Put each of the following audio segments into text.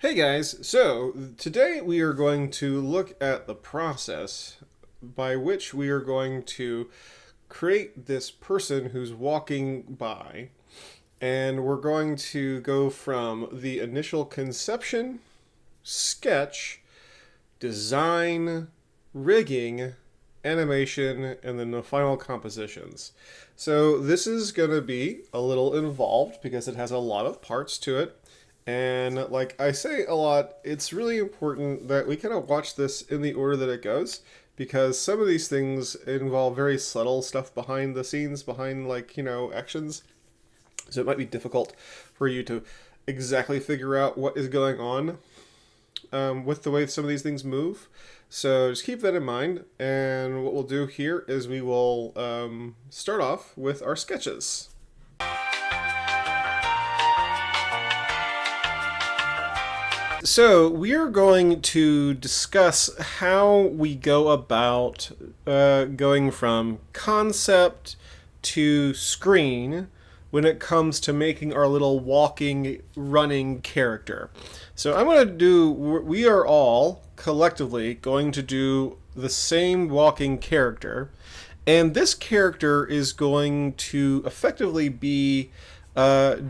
Hey guys, so today we are going to look at the process by which we are going to create this person who's walking by, and we're going to go from the initial conception, sketch, design, rigging, animation, and then the final compositions. So this is going to be a little involved because it has a lot of parts to it. And like I say a lot, it's really important that we kind of watch this in the order that it goes because some of these things involve very subtle stuff behind the scenes, behind actions. So it might be difficult for you to exactly figure out what is going on with the way some of these things move. So just keep that in mind. And what we'll do here is we will start off with our sketches. So we are going to discuss how we go about going from concept to screen when it comes to making our little walking, running character. So I'm going to do, we are all collectively going to do the same walking character. And this character is going to effectively be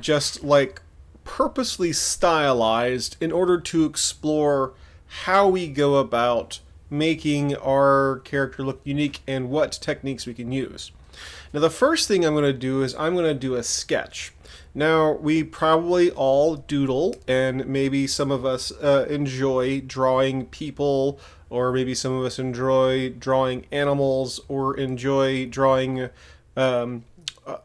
just like purposely stylized in order to explore how we go about making our character look unique and what techniques we can use. Now, the first thing I'm going to do is I'm going to do a sketch. Now, we probably all doodle, and maybe some of us enjoy drawing people, or maybe some of us enjoy drawing animals, or enjoy drawing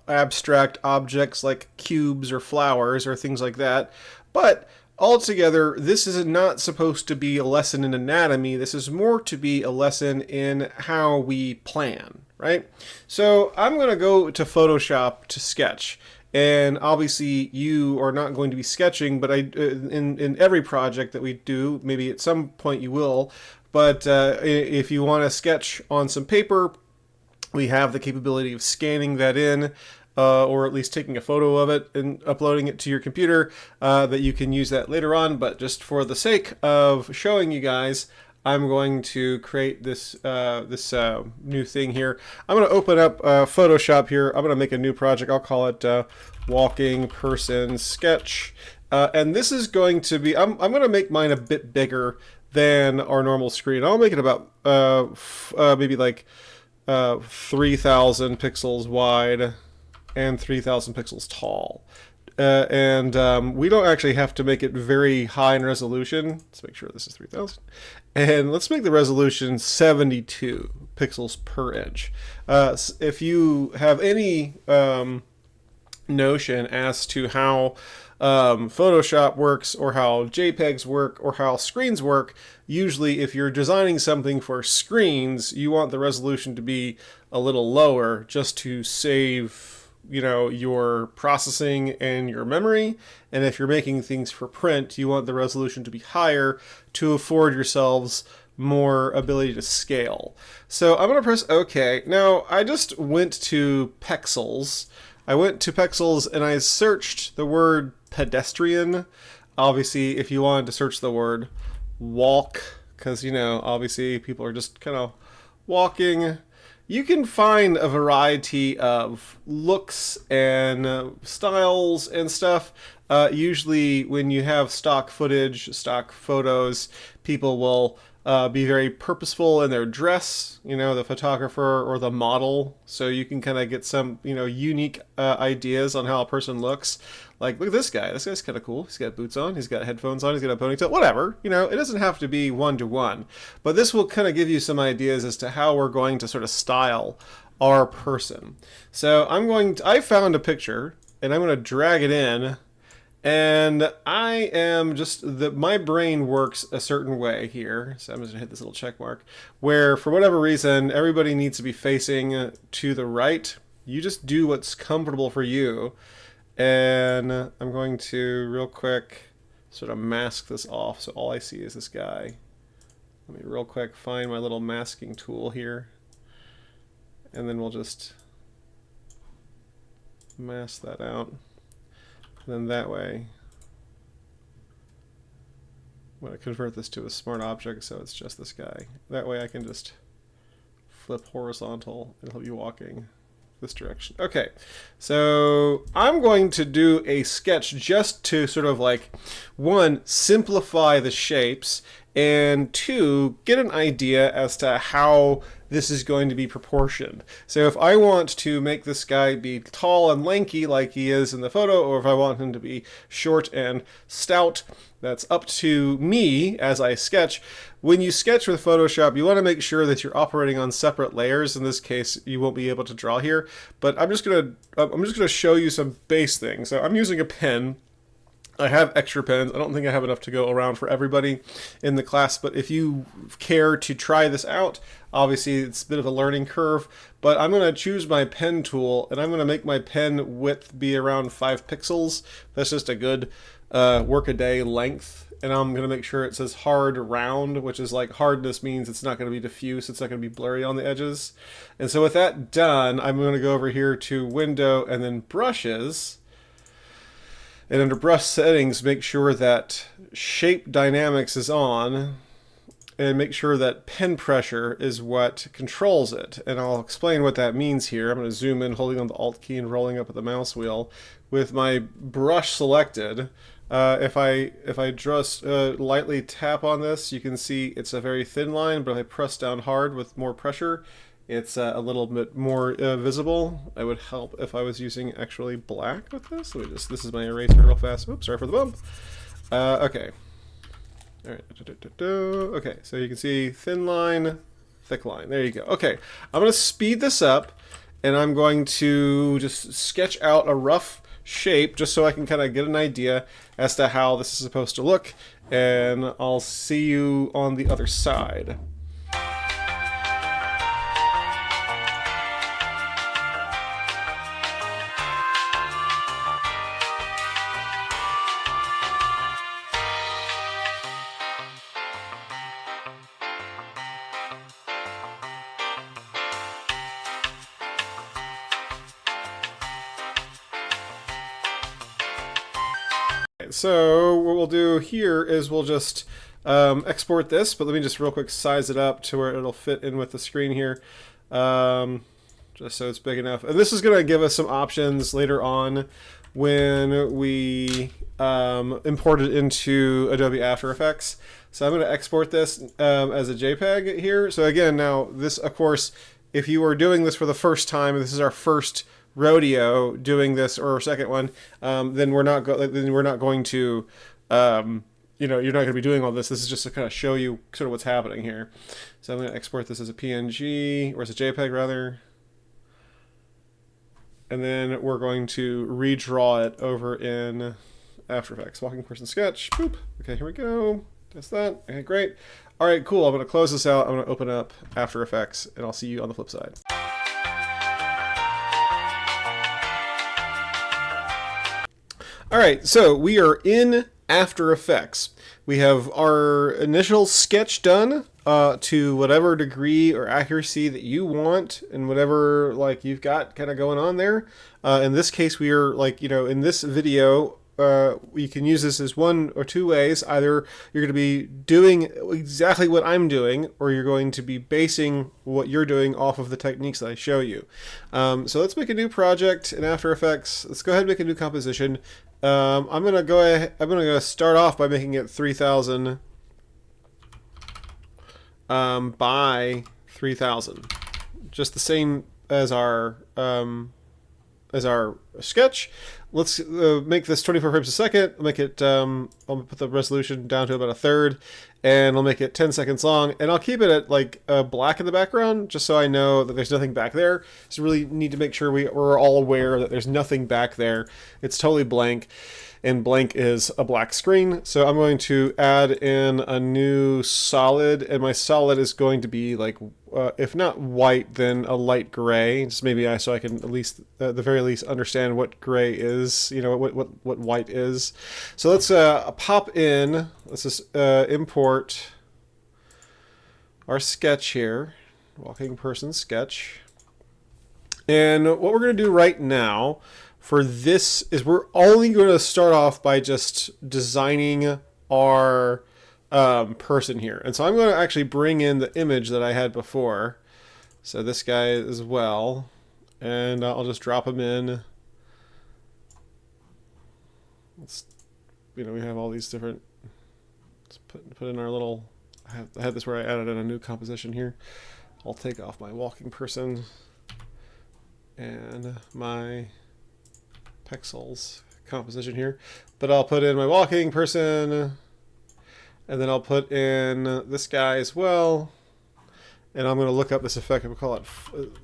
abstract objects like cubes or flowers or things like that. But altogether, this is not supposed to be a lesson in anatomy. This is more to be a lesson in how we plan, right? So I'm going to go to Photoshop to sketch. And obviously, you are not going to be sketching, but in every project that we do, maybe at some point you will. But if you want to sketch on some paper, we have the capability of scanning that in, or at least taking a photo of it and uploading it to your computer, that you can use that later on. But just for the sake of showing you guys, I'm going to create this new thing here. I'm going to open up Photoshop here. I'm going to make a new project. I'll call it Walking Person Sketch. And this is going to be, I'm going to make mine a bit bigger than our normal screen. I'll make it about maybe like 3,000 pixels wide and 3,000 pixels tall. And we don't actually have to make it very high in resolution. Let's make sure this is 3,000. And let's make the resolution 72 pixels per inch. If you have any notion as to how Photoshop works, or how JPEGs work, or how screens work, usually if you're designing something for screens, you want the resolution to be a little lower just to save, your processing and your memory. And if you're making things for print, you want the resolution to be higher to afford yourselves more ability to scale. So I'm going to press OK. Now, I just went to Pexels. I went to Pexels and I searched the word pedestrian. Obviously, if you wanted to search the word walk, because, obviously people are just kind of walking, you can find a variety of looks and styles and stuff. Usually when you have stock footage, stock photos, people will be very purposeful in their dress, the photographer or the model. So you can kind of get some, unique ideas on how a person looks. Like, look at this guy. This guy's kind of cool. He's got boots on. He's got headphones on. He's got a ponytail. Whatever. It doesn't have to be one-to-one. But this will kind of give you some ideas as to how we're going to sort of style our person. So I found a picture, and I'm going to drag it in. And I am my brain works a certain way here. So I'm just gonna hit this little check mark where, for whatever reason, everybody needs to be facing to the right. You just do what's comfortable for you. And I'm going to real quick sort of mask this off. So all I see is this guy. Let me real quick find my little masking tool here. And then we'll just mask that out. Then that way going to convert this to a smart object so it's just this guy. That way I can just flip horizontal and he'll be walking this direction. Okay, so I'm going to do a sketch just to sort of like, one, simplify the shapes, and two, get an idea as to how this is going to be proportioned. So if I want to make this guy be tall and lanky like he is in the photo, or if I want him to be short and stout, that's up to me as I sketch. When you sketch with Photoshop, you want to make sure that you're operating on separate layers. In this case, you won't be able to draw here, but I'm just gonna show you some base things. So I'm using a pen. I have extra pens. I don't think I have enough to go around for everybody in the class, but if you care to try this out, obviously it's a bit of a learning curve, but I'm going to choose my pen tool, and I'm going to make my pen width be around 5 pixels. That's just a good workaday length, and I'm going to make sure it says hard round, which is like hardness means it's not going to be diffuse, it's not going to be blurry on the edges. And so with that done, I'm going to go over here to Window and then Brushes. And under brush settings, make sure that shape dynamics is on, and make sure that pen pressure is what controls it. And I'll explain what that means here. I'm going to zoom in, holding on the Alt key and rolling up with the mouse wheel. With my brush selected, if I just lightly tap on this, you can see it's a very thin line, but if I press down hard with more pressure, it's a little bit more visible. It would help if I was using actually black with this. Let me just, this is my eraser real fast. Oops, sorry for the bump. Okay. All right. Okay, so you can see thin line, thick line. There you go. Okay, I'm going to speed this up, and I'm going to just sketch out a rough shape just so I can kind of get an idea as to how this is supposed to look, and I'll see you on the other side. So what we'll do here is we'll just export this, but let me just real quick size it up to where it'll fit in with the screen here, just so it's big enough. And this is going to give us some options later on when we import it into Adobe After Effects. So I'm going to export this as a JPEG here. So again, now this, of course, if you are doing this for the first time, this is our first rodeo doing this, or second one, then we're not going to you know, you're not going to be doing all this. This is just to kind of show you sort of what's happening here. So I'm going to export this as a PNG, or as a JPEG rather, and then we're going to redraw it over in After Effects. Walking person sketch. Boop. Okay, here we go. That's that. Okay, great. All right, cool. I'm going to close this out. I'm going to open up After Effects, and I'll see you on the flip side. All right, so we are in After Effects. We have our initial sketch done to whatever degree or accuracy that you want, and whatever like you've got kind of going on there. In this case, we are like, you know, in this video, you can use this as one or two ways. Either you're going to be doing exactly what I'm doing, or you're going to be basing what you're doing off of the techniques that I show you. So let's make a new project in After Effects. Let's go ahead and make a new composition. I'm going to start off by making it 3000 by 3000. Just the same as our sketch. Let's make this 24 frames a second. Make it, I'll put the resolution down to about a third, and I'll make it 10 seconds long, and I'll keep it at like black in the background, just so I know that there's nothing back there. So really need to make sure we're all aware that there's nothing back there. It's totally blank, and blank is a black screen. So I'm going to add in a new solid, and my solid is going to be like, if not white, then a light gray, just maybe so I can at least, at the very least, understand what gray is, you know, what white is. So let's pop in, let's just import our sketch here, walking person sketch. And what we're going to do right now for this is we're only going to start off by just designing our person here. And so I'm going to actually bring in the image that I had before. So this guy as well. And I'll just drop him in. Let's, we have all these different, let's put in our little, I had this where I added in a new composition here. I'll take off my walking person and my pixels composition here, but I'll put in my walking person, and then I'll put in this guy as well. And I'm going to look up this effect. We'll call it,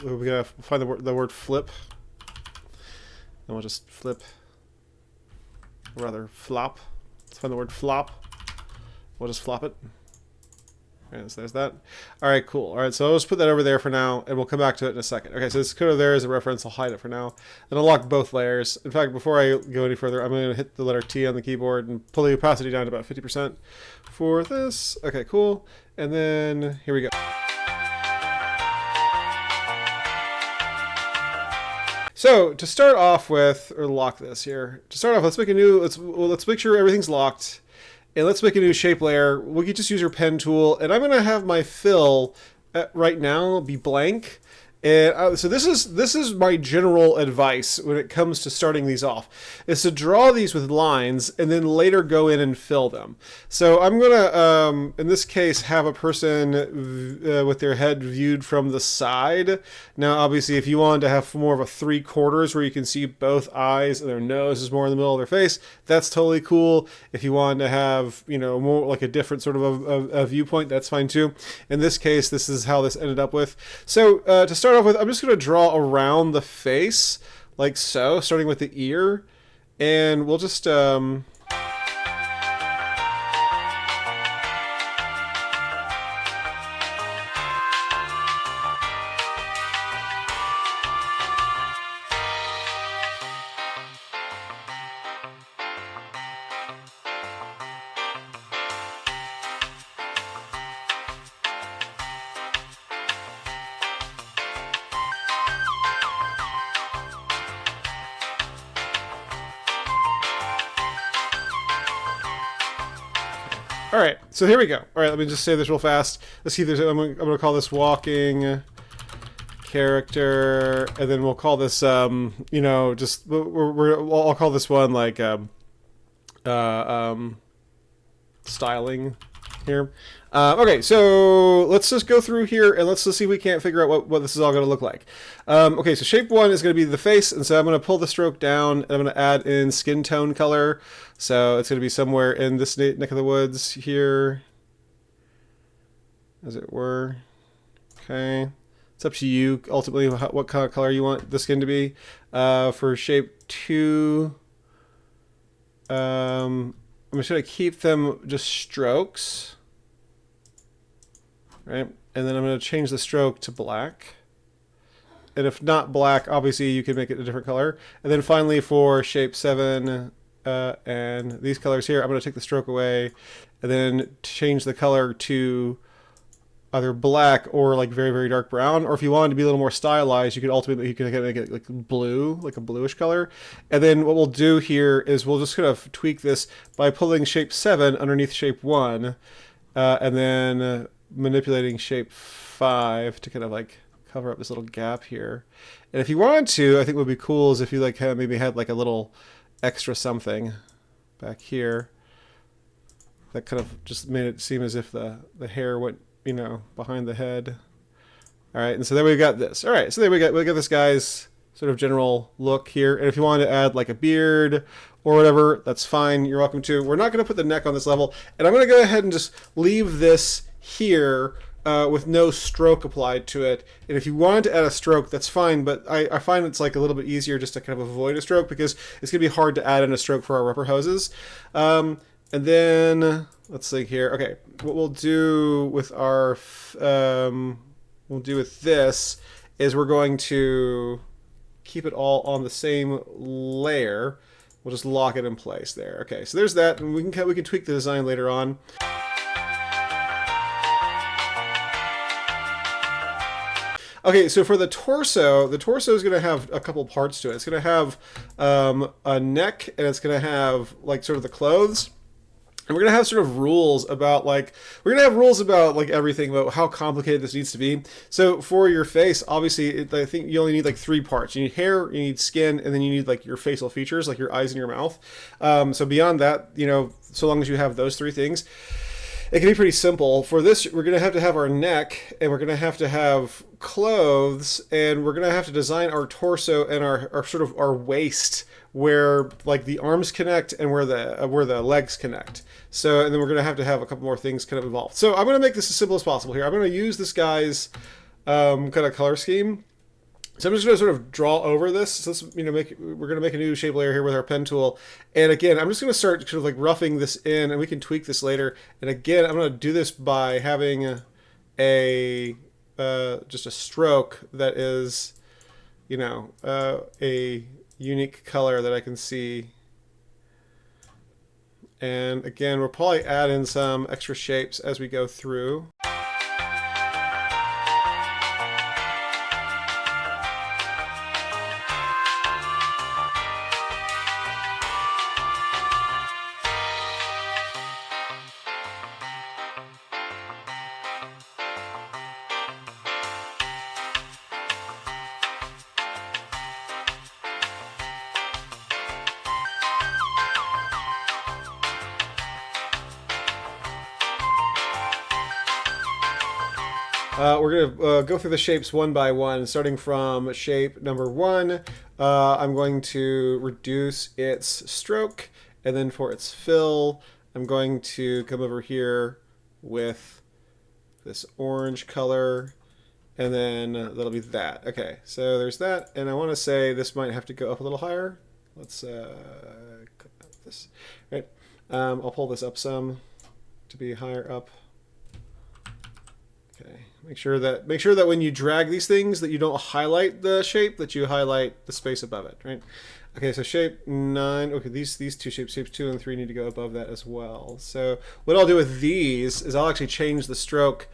we're going to find the word flip, and we'll just flip, or rather flop. Let's find the word flop. We'll just flop it. And so there's that. All right, cool. All right, so I'll just put that over there for now, and we'll come back to it in a second. Okay, so this code over there is a reference. I'll hide it for now. And I'll lock both layers. In fact, before I go any further, I'm going to hit the letter T on the keyboard and pull the opacity down to about 50% for this. Okay, cool. And then here we go. So to start off with, or lock this here. To start off, let's make a new. Let's make sure everything's locked. And let's make a new shape layer. We can just use our pen tool, and I'm going to have my fill right now be blank. And so this is my general advice when it comes to starting these off, is to draw these with lines and then later go in and fill them. So I'm going to, in this case, have a person with their head viewed from the side. Now, obviously, if you wanted to have more of a 3/4 where you can see both eyes and their nose is more in the middle of their face, that's totally cool. If you wanted to have, more like a different sort of a viewpoint, that's fine too. In this case, this is how this ended up with. So to start off with, I'm just going to draw around the face like so, starting with the ear, and we'll just all right, so here we go. All right, let me just say this real fast. Let's see if there's, I'm going to call this walking character, and then we'll call this, I'll call this one like styling here. Okay, so let's just go through here and let's see if we can't figure out what this is all going to look like. Okay, so shape 1 is going to be the face, and so I'm going to pull the stroke down, and I'm going to add in skin tone color. So it's going to be somewhere in this neck of the woods here, as it were. Okay, it's up to you ultimately what kind of color you want the skin to be. For shape 2, I'm just going to keep them just strokes. Right, and then I'm going to change the stroke to black. And if not black, obviously you can make it a different color. And then finally for shape 7 and these colors here, I'm going to take the stroke away and then change the color to either black or like very, very dark brown. Or if you wanted to be a little more stylized, you could ultimately make it like blue, like a bluish color. And then what we'll do here is we'll just kind of tweak this by pulling shape 7 underneath shape 1 and then manipulating shape 5 to kind of like cover up this little gap here. And if you wanted to, I think what would be cool is if you like maybe had like a little extra something back here that kind of just made it seem as if the hair went behind the head. All right, and so there we got this. All right, so there we got this guy's sort of general look here. And if you wanted to add like a beard or whatever, that's fine, you're welcome to. We're not going to put the neck on this level, and I'm going to go ahead and just leave this here with no stroke applied to it. And if you wanted to add a stroke, that's fine, but I find it's like a little bit easier just to kind of avoid a stroke because it's going to be hard to add in a stroke for our rubber hoses. And then let's think here. Okay, what we'll do with our this is we're going to keep it all on the same layer. We'll just lock it in place there. Okay, so there's that, and we can tweak the design later on. Okay, so for the torso is going to have a couple parts to it. It's going to have a neck, and it's going to have like sort of the clothes. And we're gonna have sort of rules about like everything about how complicated this needs to be. So for your face, obviously, I think you only need like 3 parts. You need hair, you need skin, and then you need like your facial features, like your eyes and your mouth. So beyond that, you know, so long as you have those 3 things, it can be pretty simple. For this, we're going to have our neck, and we're going to have clothes, and we're going to have to design our torso and our sort of our waist, where like the arms connect and where the legs connect. So, and then we're going to have a couple more things kind of involved. So I'm going to make this as simple as possible here. I'm going to use this guy's kind of color scheme. So I'm just going to sort of draw over this. So let's, you know, we're going to make a new shape layer here with our pen tool. And again, I'm just going to start sort of like roughing this in, and we can tweak this later. And again, I'm going to do this by having just a stroke that is, you know, a unique color that I can see. And again, we'll probably add in some extra shapes as we go through. We're going to go through the shapes one by one, starting from shape number 1. I'm going to reduce its stroke, and then for its fill, I'm going to come over here with this orange color, and then that'll be that. Okay, so there's that, and I want to say this might have to go up a little higher. Let's cut this. All right, I'll pull this up some to be higher up. Okay, make sure that when you drag these things that you don't highlight the shape, that you highlight the space above it, right? Okay, so shape 9, okay, these 2 shapes, shapes 2 and 3 need to go above that as well. So what I'll do with these is I'll actually change the stroke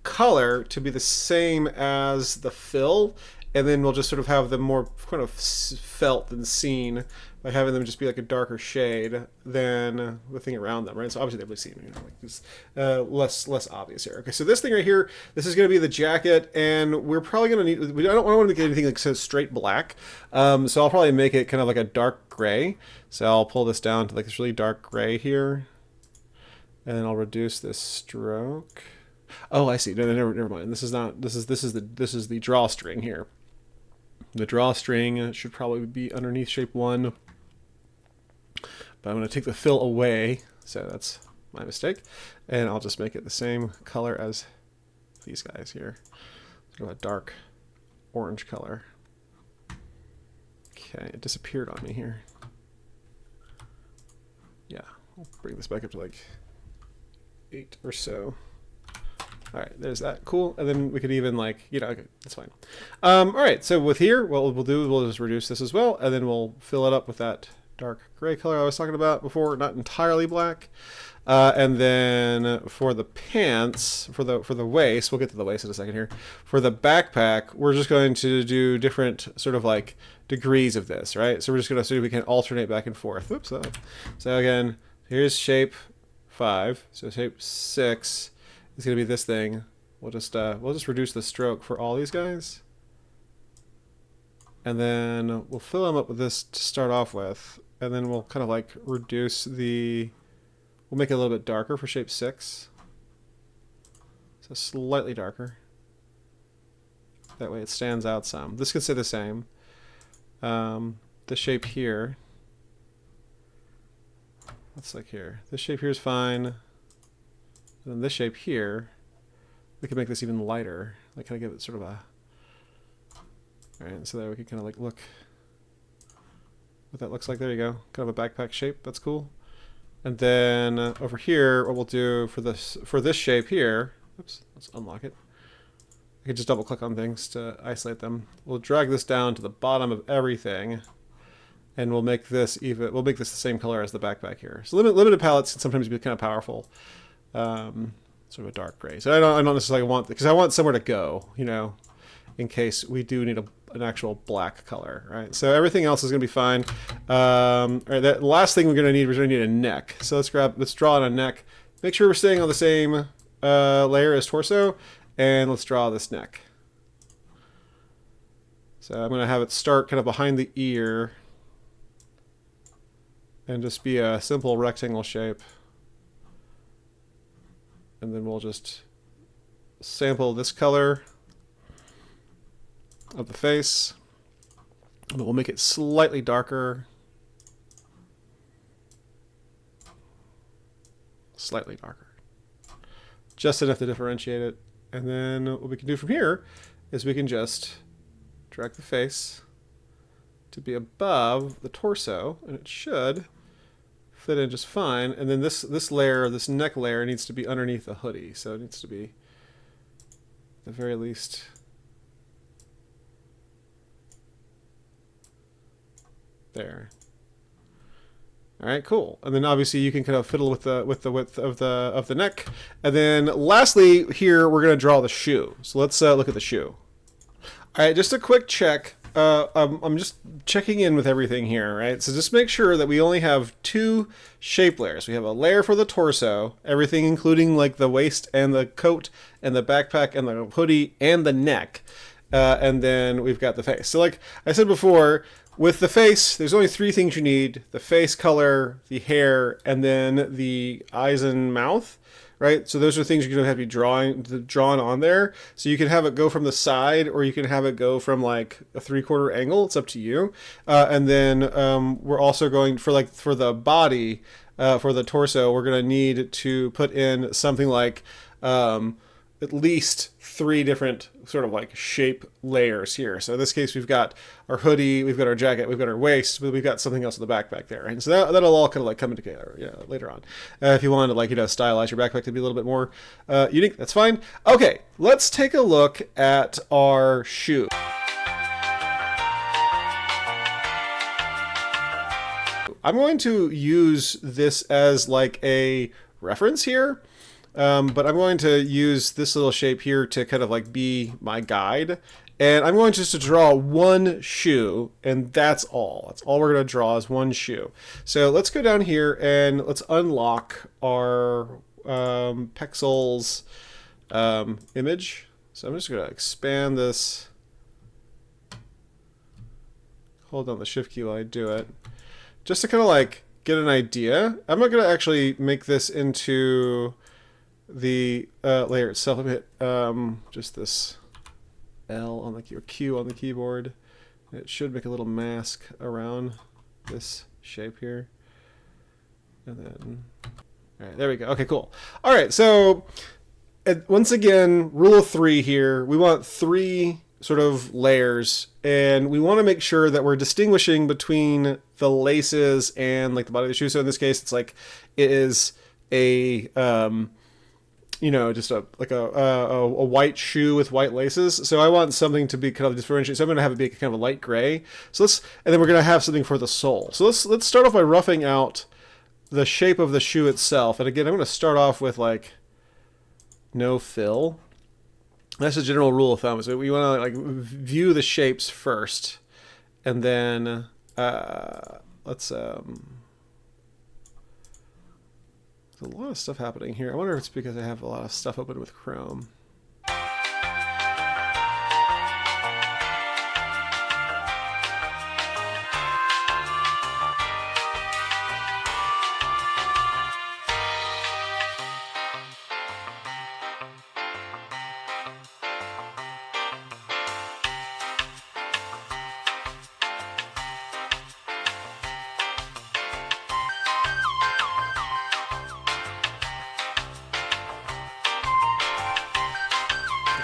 color to be the same as the fill, and then we'll just sort of have them more kind of felt than seen by having them just be like a darker shade than the thing around them, right? So obviously they'll be seen, you know, like this, less obvious here. Okay, so this thing right here, this is going to be the jacket, and we're probably going to need, I don't want to get anything like so straight black, so I'll probably make it kind of like a dark gray. So I'll pull this down to like this really dark gray here, and then I'll reduce this stroke. Oh, I see. No, never mind. This is the drawstring here. The drawstring should probably be underneath shape 1. But I'm going to take the fill away, so that's my mistake. And I'll just make it the same color as these guys here. Sort of a dark orange color. Okay, it disappeared on me here. Yeah, I'll bring this back up to like 8 or so. All right, there's that. Cool. And then we could even like, you know, okay, that's fine. All right, so with here, what we'll do is we'll just reduce this as well, and then we'll fill it up with that dark gray color I was talking about before, not entirely black. And then for the pants, for the waist, we'll get to the waist in a second here. For the backpack, we're just going to do different sort of like degrees of this, right? So we're just going to see if we can alternate back and forth. Oops. So again, here's shape 5. So shape 6. It's going to be this thing. We'll just reduce the stroke for all these guys. And then we'll fill them up with this to start off with. And then we'll kind of like reduce we'll make it a little bit darker for shape 6. So slightly darker. That way it stands out some. This could stay the same. The shape here. What's like here? This shape here is fine. And then this shape here, we can make this even lighter. Like kind of give it sort of a... Alright, so that we can kind of like look what that looks like. There you go. Kind of a backpack shape. That's cool. And then over here, what we'll do for this shape here, oops, let's unlock it. I can just double click on things to isolate them. We'll drag this down to the bottom of everything, and we'll make this the same color as the backpack here. So limited palettes can sometimes be kind of powerful. Sort of a dark gray. So I don't necessarily want, because I want somewhere to go, you know, in case we do need an actual black color, right? So everything else is going to be fine. All right, the last thing we're going to need, a neck. So let's draw on a neck. Make sure we're staying on the same layer as torso, and let's draw this neck. So I'm going to have it start kind of behind the ear and just be a simple rectangle shape. And then we'll just sample this color of the face, but we'll make it slightly darker. Slightly darker. Just enough to differentiate it. And then what we can do from here is we can just drag the face to be above the torso, and it should fit in just fine. And then this layer, this neck layer, needs to be underneath the hoodie. So it needs to be, at the very least, there. All right, cool. And then obviously you can kind of fiddle with the width of the neck. And then lastly, here we're going to draw the shoe. So let's look at the shoe. All right, just a quick check. I'm just checking in with everything here, right? So just make sure that we only have 2 shape layers. We have a layer for the torso, everything including like the waist and the coat and the backpack and the hoodie and the neck. And then we've got the face. So like I said before, with the face, there's only 3 things you need: the face color, the hair, and then the eyes and mouth. Right, so those are things you're going to have to be drawn on there. So you can have it go from the side, or you can have it go from like a 3/4 angle. It's up to you. And then we're also going for the body, for the torso, we're going to need to put in something like at least 3 different sort of like shape layers here. So in this case, we've got our hoodie, we've got our jacket, we've got our waist, but we've got something else in the backpack there. And so that'll all kind of like come together, later on. If you wanted to like, stylize your backpack to be a little bit more unique, that's fine. Okay, let's take a look at our shoe. I'm going to use this as like a reference here. But I'm going to use this little shape here to kind of like be my guide. And I'm going just to draw 1 shoe, and that's all. That's all we're going to draw is 1 shoe. So let's go down here and let's unlock our Pexels image. So I'm just going to expand this. Hold down the Shift key while I do it. Just to kind of like get an idea. I'm not going to actually make this into the layer itself. I'm going to hit just this L on the Q on the keyboard. It should make a little mask around this shape here. And then, all right, there we go. Okay, cool. All right, so once again, rule of 3 here. We want 3 sort of layers, and we want to make sure that we're distinguishing between the laces and like the body of the shoe. So in this case, it's like it is a just a white shoe with white laces. So I want something to be kind of differentiated. So I'm going to have it be kind of a light gray. So and then we're going to have something for the sole. So let's start off by roughing out the shape of the shoe itself. And again, I'm going to start off with like no fill. That's a general rule of thumb. So we want to like view the shapes first, and then let's there's a lot of stuff happening here. I wonder if it's because I have a lot of stuff open with Chrome.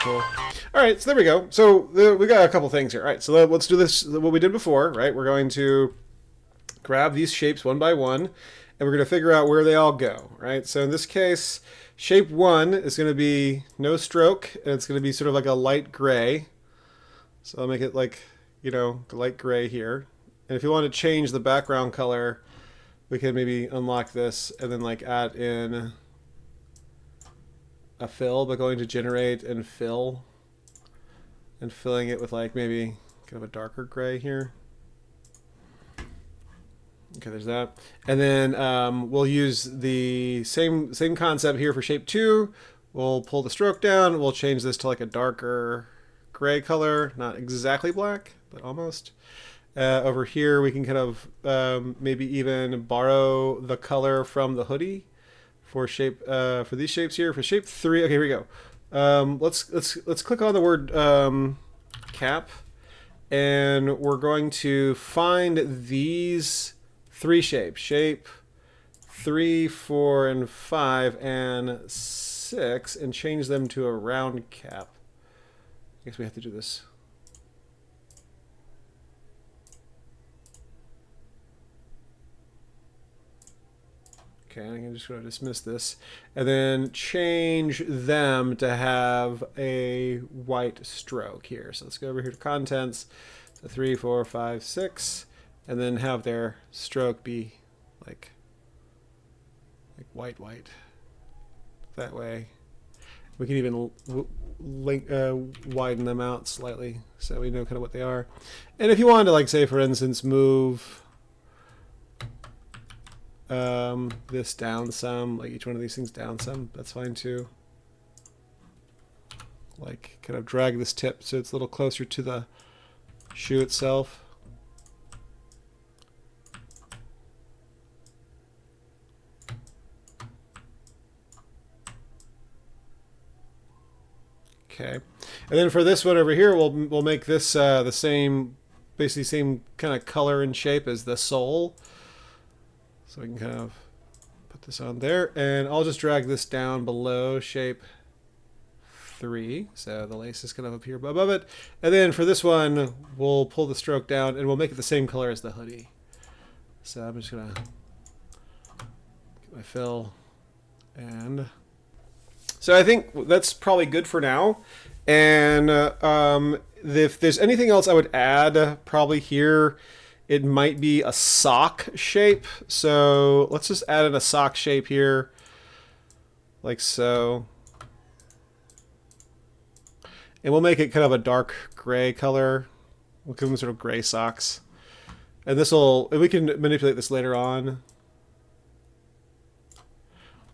Cool. All right, so there we go. So we got a couple things here. All right, so let's do this, what we did before, right? We're going to grab these shapes one by one, and we're going to figure out where they all go, right? So in this case, shape 1 is going to be no stroke, and it's going to be sort of like a light gray. So I'll make it like, light gray here. And if you want to change the background color, we can maybe unlock this and then like add in a fill by going to generate and fill, and filling it with like maybe kind of a darker gray here. Okay, there's that. And then we'll use the same concept here for shape 2. We'll pull the stroke down. We'll change this to like a darker gray color, not exactly black, but almost. Over here, we can kind of maybe even borrow the color from the hoodie for shape for these shapes here. For shape 3, okay, here we go. Let's click on the word cap, and we're going to find these 3 shapes: shape 3, 4, and 5, and 6, and change them to a round cap. I guess we have to do this. Okay, I'm just going to dismiss this, and then change them to have a white stroke here. So let's go over here to contents, so 3, 4, 5, 6, and then have their stroke be like white. That way, we can even widen them out slightly so we know kind of what they are. And if you wanted to, like, say for instance, move this down some, like each one of these things down some, that's fine too. Like kind of drag this tip so it's a little closer to the shoe itself. Okay, and then for this one over here, we'll make this the same, basically same kind of color and shape as the sole. So we can kind of put this on there, and I'll just drag this down below shape 3, so the lace is kind of up here above it. And then for this one, we'll pull the stroke down, and we'll make it the same color as the hoodie. So I'm just gonna get my fill, and so I think that's probably good for now. And if there's anything else I would add probably here, it might be a sock shape. So let's just add in a sock shape here, like so. And we'll make it kind of a dark gray color. We'll give them sort of gray socks. And we can manipulate this later on.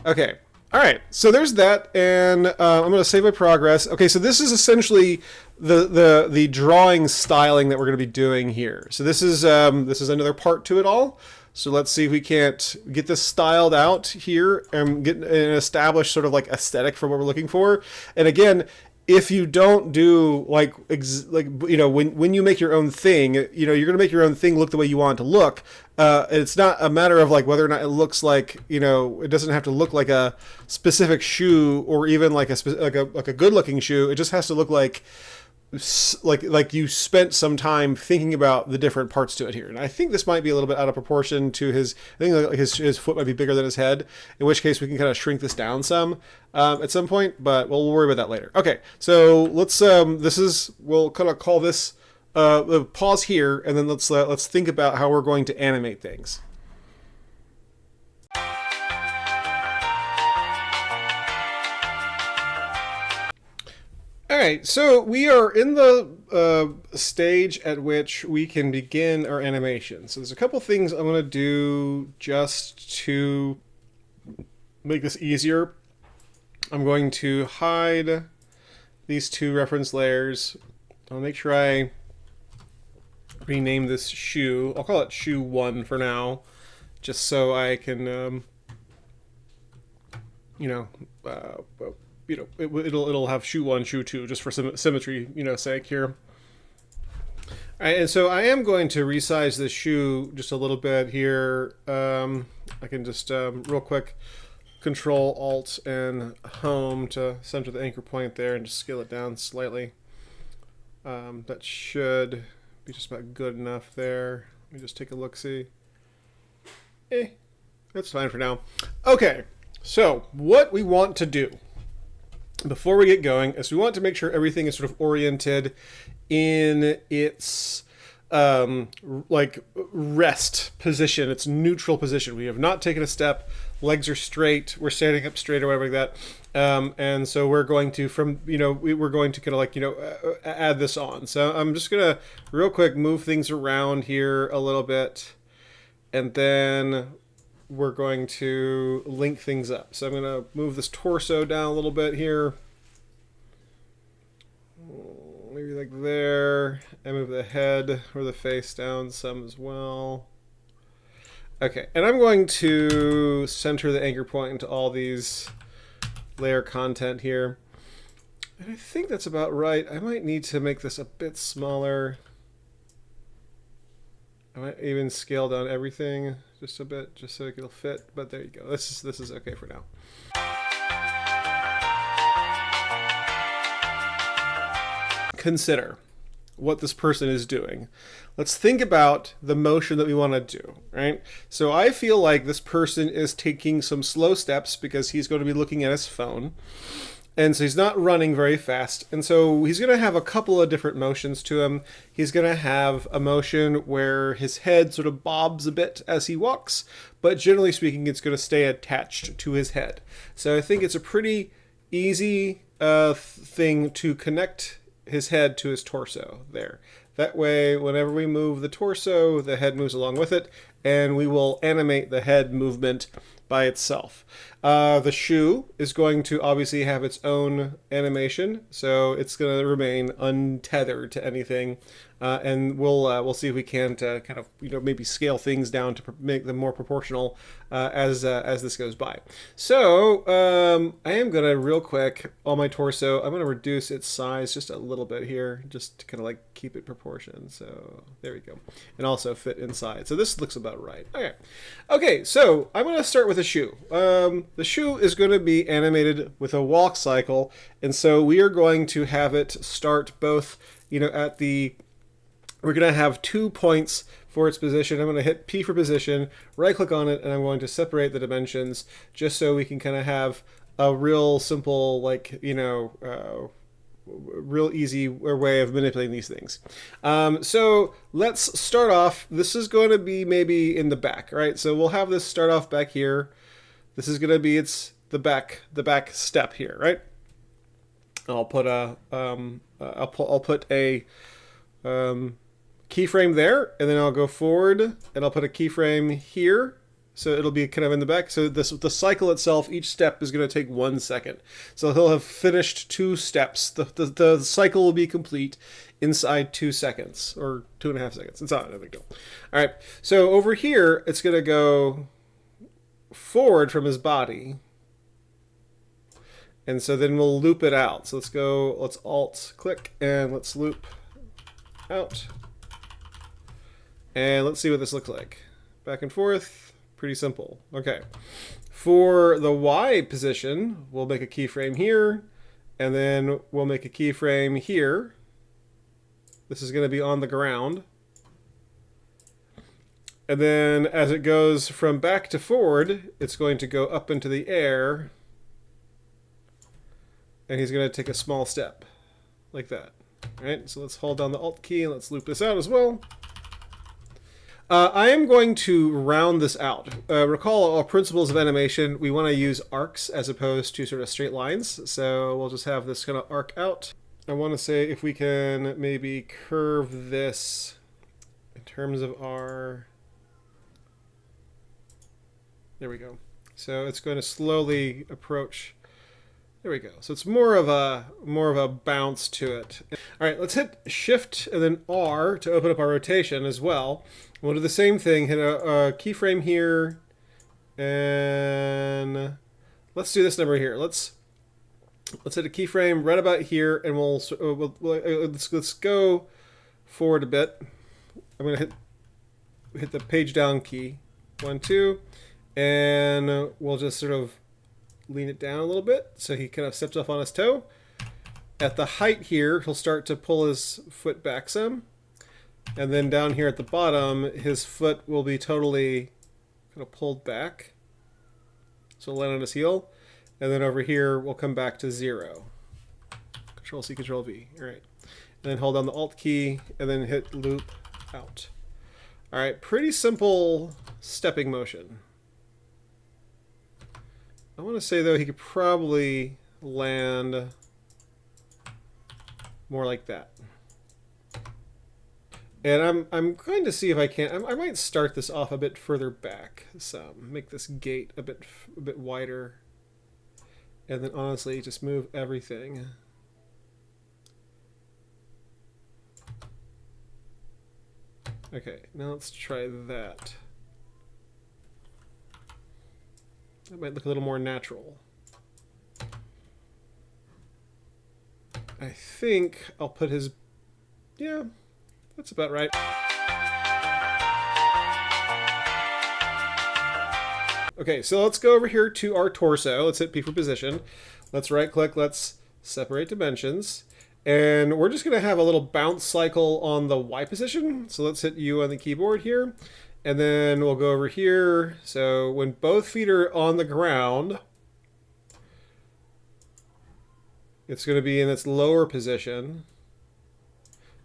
Okay. All right, so there's that, and I'm going to save my progress. Okay, so this is essentially the drawing styling that we're going to be doing here. So this is another part to it all. So let's see if we can't get this styled out here and get an established sort of like aesthetic for what we're looking for. And again, if you don't do like you know, when you make your own thing, you know, you're going to make your own thing look the way you want it to look. It's not a matter of like whether or not it looks like, you know, it doesn't have to look like a specific shoe or even like a good looking shoe. It just has to look like you spent some time thinking about the different parts to it here. And I think this might be a little bit out of proportion to his, I think like his foot might be bigger than his head, in which case we can kind of shrink this down some at some point, but we'll worry about that later. Okay, so let's, we'll kind of call this, pause here, and then let's think about how we're going to animate things. All right, so we are in the stage at which we can begin our animation. So there's a couple things I'm going to do just to make this easier. I'm going to hide these 2 reference layers. I'll make sure I rename this shoe. I'll call it shoe 1 for now, just so I can, it'll have shoe 1, shoe 2, just for some symmetry, sake here. All right, and so I am going to resize this shoe just a little bit here. I can just real quick Control Alt and Home to center the anchor point there and just scale it down slightly. That should be just about good enough there. Let me just take a look-see. That's fine for now. Okay, so what we want to do before we get going is we want to make sure everything is sort of oriented in its like rest position, its neutral position. We have not taken a step legs are straight, we're standing up straight or whatever like that. And so we're going to, we're going to kind of like, add this on. So I'm just going to real quick move things around here a little bit. And then we're going to link things up. So I'm going to move this torso down a little bit here. Maybe like there. And move the head or the face down some as well. Okay, and I'm going to center the anchor point into all these layer content here. And I think that's about right. I might need to make this a bit smaller. I might even scale down everything just a bit, just so it'll fit. But there you go. This is okay for now. Consider what this person is doing. Let's think about the motion that we want to do, right? So I feel like this person is taking some slow steps because he's going to be looking at his phone. And so he's not running very fast. And so he's going to have a couple of different motions to him. He's going to have a motion where his head sort of bobs a bit as he walks, but generally speaking, it's going to stay attached to his head. So I think it's a pretty easy thing to connect his head to his torso there. That way, whenever we move the torso, the head moves along with it, and we will animate the head movement by itself. The shoe is going to obviously have its own animation, so it's going to remain untethered to anything, and we'll see if we can kind of maybe scale things down to make them more proportional as this goes by. So I am going to real quick on my torso. I'm going to reduce its size just a little bit here, just to kind of like keep it proportioned. So there we go, and also fit inside. So this looks about right. Okay. So I'm going to start with a shoe. The shoe is going to be animated with a walk cycle, and so we are going to have it start both, at the, we're going to have 2 points for its position. I'm going to hit P for position, right click on it, and I'm going to separate the dimensions just so we can kind of have a real simple, like, real easy way of manipulating these things. So let's start off. This is going to be maybe in the back, right? So we'll have this start off back here. This is going to be the back step here, right? I'll put a keyframe there, and then I'll go forward and I'll put a keyframe here. So it'll be kind of in the back. So the cycle itself, each step is going to take 1 second. So he'll have finished 2 steps. The cycle will be complete inside 2 seconds or 2.5 seconds. It's on. There we go. All right. So over here, it's going to go forward from his body. And so then we'll loop it out. So let's alt click and let's loop out. And let's see what this looks like. Back and forth. Pretty simple. Okay. For the Y position, we'll make a keyframe here, and then we'll make a keyframe here. This is going to be on the ground. And then as it goes from back to forward, it's going to go up into the air, and he's going to take a small step like that. All right, so let's hold down the Alt key and let's loop this out as well. I am going to round this out. Recall our principles of animation. We want to use arcs as opposed to sort of straight lines. So we'll just have this kind of arc out. I want to say if we can maybe curve this in terms of our... There we go. So it's going to slowly approach. There we go. So it's more of a bounce to it. All right, let's hit Shift and then R to open up our rotation as well. We'll do the same thing. Hit a keyframe here, and let's do this number here. Let's hit a keyframe right about here, and let's go forward a bit. I'm gonna hit the page down key, 1, 2, and we'll just sort of lean it down a little bit so he kind of steps off on his toe. At the height here, he'll start to pull his foot back some. And then down here at the bottom, his foot will be totally kind of pulled back. So we'll land on his heel. And then over here, we'll come back to 0. Control C, Control V. All right. And then hold down the Alt key and then hit loop out. All right, pretty simple stepping motion. I want to say, though, he could probably land more like that. And I'm going to see if I can. I might start this off a bit further back. Some make this gate a bit wider, and then honestly just move everything. Okay, now let's try that. That might look a little more natural. I think I'll put his, yeah, that's about right. Okay, so let's go over here to our torso. Let's hit P for position. Let's right click, let's separate dimensions. And we're just gonna have a little bounce cycle on the Y position. So let's hit U on the keyboard here. And then we'll go over here. So when both feet are on the ground, it's gonna be in its lower position.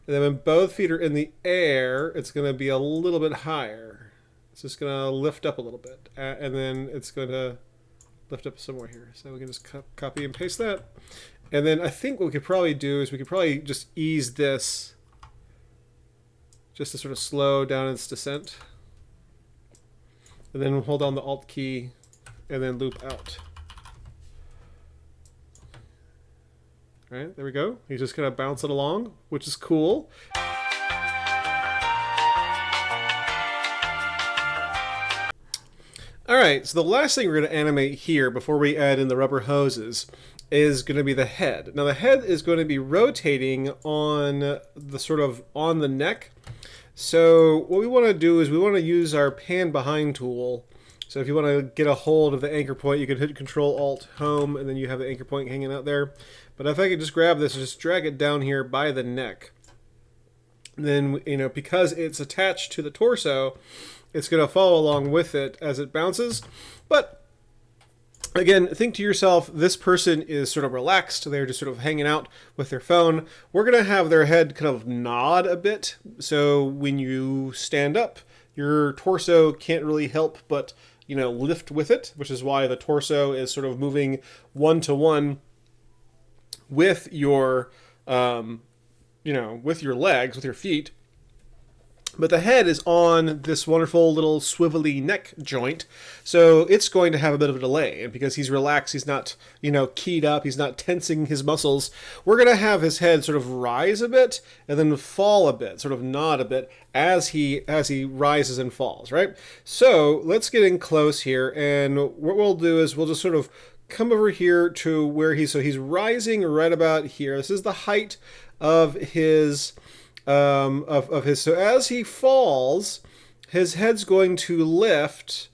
And then when both feet are in the air, it's gonna be a little bit higher. It's just going to lift up a little bit, and then it's going to lift up some more here. So we can just copy and paste that. And then I think what we could probably do is we could probably just ease this just to sort of slow down its descent. And then hold down the Alt key and then loop out. All right, there we go. He's just going to bounce it along, which is cool. Alright, so the last thing we're going to animate here before we add in the rubber hoses is going to be the head. Now the head is going to be rotating on the sort of on the neck. So what we want to do is we want to use our pan behind tool. So if you want to get a hold of the anchor point, you can hit Control Alt Home and then you have the anchor point hanging out there. But if I could just grab this and just drag it down here by the neck, then, you know, because it's attached to the torso, it's going to follow along with it as it bounces. But again, think to yourself, this person is sort of relaxed. They're just sort of hanging out with their phone. We're going to have their head kind of nod a bit. So when you stand up, your torso can't really help but, you know, lift with it, which is why the torso is sort of moving one-to-one with your, you know, with your legs, with your feet. But the head is on this wonderful little swivelly neck joint, so it's going to have a bit of a delay. And because he's relaxed, he's not, you know, keyed up, he's not tensing his muscles, we're going to have his head sort of rise a bit and then fall a bit, sort of nod a bit as he rises and falls, right? So let's get in close here, and what we'll do is we'll just sort of come over here to where he's rising right about here. This is the height of his... so as he falls, his head's going to lift,